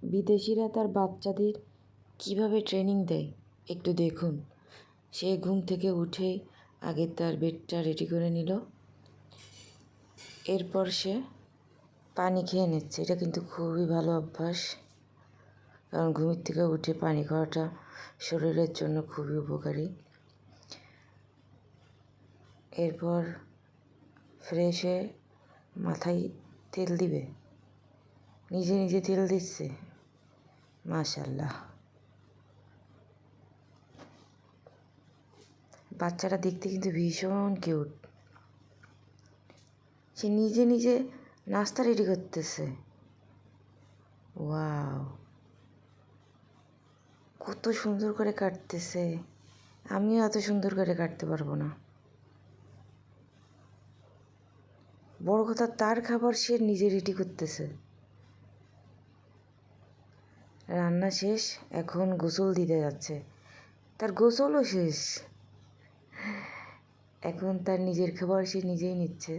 বিদেশিরা তার বাচ্চাদের কিভাবে ট্রেনিং দেয় একটু দেখুন। সে ঘুম থেকে উঠেই আগে তার বেডটা রেডি করে নিল, এরপর সে পানি খেয়ে নিচ্ছে। এটা কিন্তু খুবই ভালো অভ্যাস, কারণ ঘুমের থেকে উঠে পানি খাওয়াটা শরীরের জন্য খুবই উপকারী। এরপর ফ্রেশ হয়ে মাথায় তেল দিবে, নিজে নিজে তেল দিচ্ছে, মাশাআল্লাহ। বাচ্চাটা দেখতে কিন্তু ভীষণ কিউট। সে নিজে নিজে নাস্তা রেডি করতেছে। ওয়াও, কত সুন্দর করে কাটতেছে। আমিও এত সুন্দর করে কাটতে পারবো না। বড় কথা, তার খাবার সে নিজে রেডি করতেছে। রান্না শেষ, এখন গোসল দিতে যাচ্ছে। তার গোসলও শেষ, এখন তার নিজের খাবার সে নিজেই নিচ্ছে।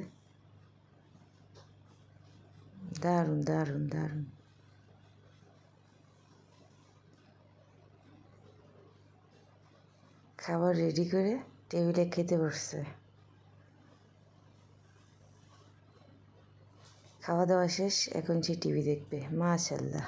দারুণ দারুণ দারুণ। খাবার রেডি করে টেবিলে খেতে বসছে। খাওয়া দাওয়া শেষ, এখন সে টিভি দেখবে। মাশাআল্লাহ।